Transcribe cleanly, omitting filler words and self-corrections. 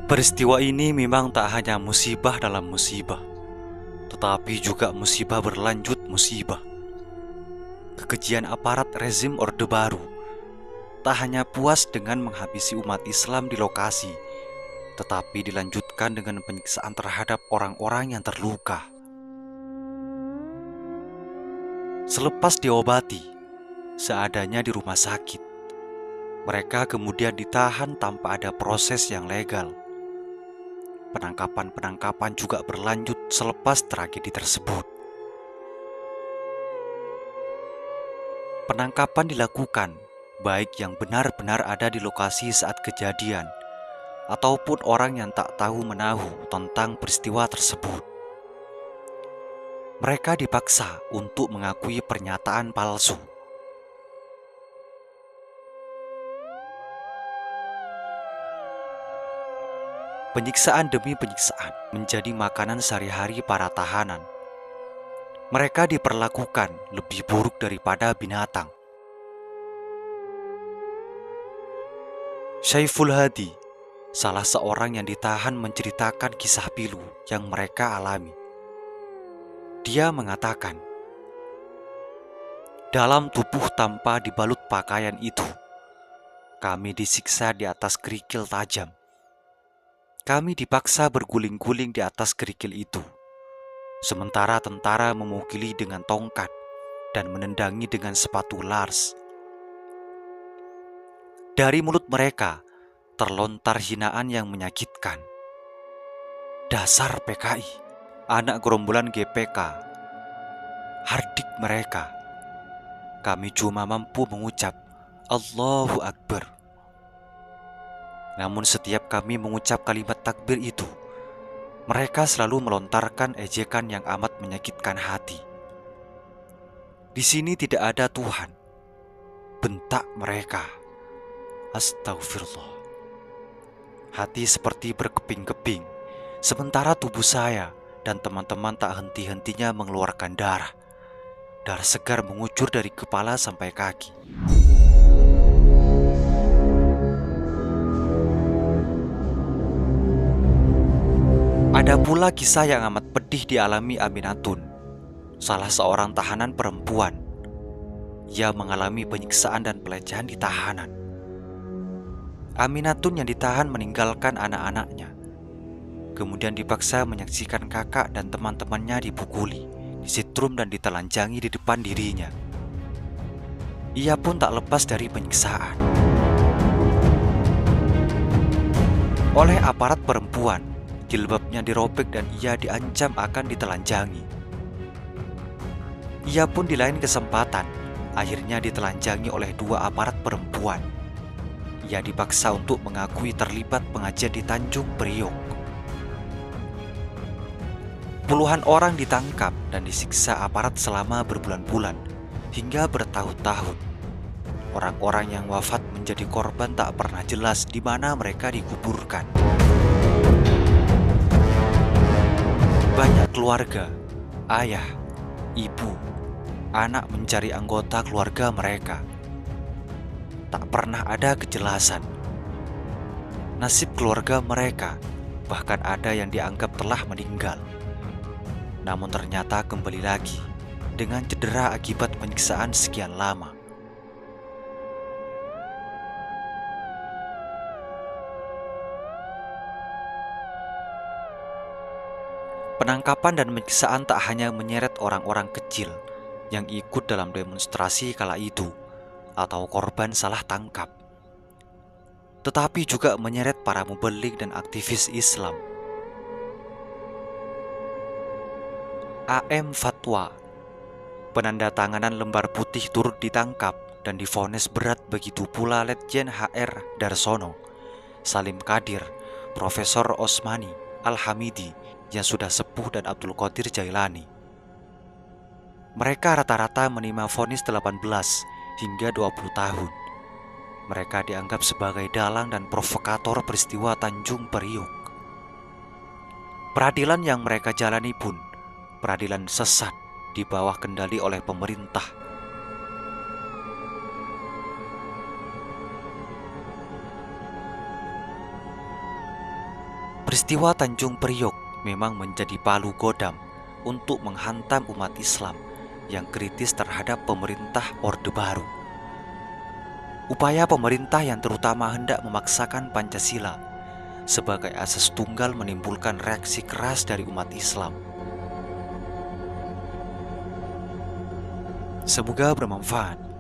Peristiwa ini memang tak hanya musibah dalam musibah, tetapi juga musibah berlanjut musibah. Kekejian aparat rezim Orde Baru tak hanya puas dengan menghabisi umat Islam di lokasi, tetapi dilanjutkan dengan penyiksaan terhadap orang-orang yang terluka. Selepas diobati seadanya di rumah sakit, mereka kemudian ditahan tanpa ada proses yang legal. Penangkapan-penangkapan juga berlanjut selepas tragedi tersebut. Penangkapan dilakukan baik yang benar-benar ada di lokasi saat kejadian ataupun orang yang tak tahu menahu tentang peristiwa tersebut. Mereka dipaksa untuk mengakui pernyataan palsu. Penyiksaan demi penyiksaan menjadi makanan sehari-hari para tahanan. Mereka diperlakukan lebih buruk daripada binatang. Syaiful Hadi, salah seorang yang ditahan, menceritakan kisah pilu yang mereka alami. Dia mengatakan, dalam tubuh tanpa dibalut pakaian itu, kami disiksa di atas kerikil tajam. Kami dipaksa berguling-guling di atas kerikil itu, sementara tentara memukuli dengan tongkat dan menendangi dengan sepatu Lars. Dari mulut mereka terlontar hinaan yang menyakitkan. Dasar PKI, anak gerombolan GPK, hardik mereka. Kami cuma mampu mengucap Allahu Akbar. Namun setiap kami mengucap kalimat takbir itu, mereka selalu melontarkan ejekan yang amat menyakitkan hati. Di sini tidak ada Tuhan, bentak mereka. Astagfirullah. Hati seperti berkeping-keping, sementara tubuh saya dan teman-teman tak henti-hentinya mengeluarkan darah. Darah segar mengucur dari kepala sampai kaki. Ada pula kisah yang amat pedih dialami Aminatun, salah seorang tahanan perempuan. Ia mengalami penyiksaan dan pelecehan di tahanan. Aminatun yang ditahan meninggalkan anak-anaknya, kemudian dipaksa menyaksikan kakak dan teman-temannya dipukuli, disetrum dan ditelanjangi di depan dirinya. Ia pun tak lepas dari penyiksaan oleh aparat perempuan. Jilbabnya dirobek dan ia diancam akan ditelanjangi. Ia pun di lain kesempatan akhirnya ditelanjangi oleh dua aparat perempuan. Ia dipaksa untuk mengakui terlibat pengajian di Tanjung Priok. Puluhan orang ditangkap dan disiksa aparat selama berbulan-bulan hingga bertahun-tahun. Orang-orang yang wafat menjadi korban tak pernah jelas di mana mereka dikuburkan. Banyak keluarga, ayah, ibu, anak mencari anggota keluarga mereka. Tak pernah ada kejelasan nasib keluarga mereka, bahkan ada yang dianggap telah meninggal. Namun ternyata kembali lagi dengan cedera akibat penyiksaan sekian lama. Penangkapan dan penyiksaan tak hanya menyeret orang-orang kecil yang ikut dalam demonstrasi kala itu atau korban salah tangkap, tetapi juga menyeret para mubaligh dan aktivis Islam. AM Fatwa, penandatanganan lembar putih, turut ditangkap dan divonis berat. Begitu pula Letjen HR Darsono, Salim Kadir, Profesor Osmani Al-Hamidi yang sudah sepuh dan Abdul Qadir Jailani. Mereka rata-rata menerima vonis 18 hingga 20 tahun. Mereka dianggap sebagai dalang dan provokator peristiwa Tanjung Priok. Peradilan yang mereka jalani pun peradilan sesat di bawah kendali oleh pemerintah. Peristiwa Tanjung Priok memang menjadi palu godam untuk menghantam umat Islam yang kritis terhadap pemerintah Orde Baru. Upaya pemerintah yang terutama hendak memaksakan Pancasila sebagai asas tunggal menimbulkan reaksi keras dari umat Islam. Semoga bermanfaat.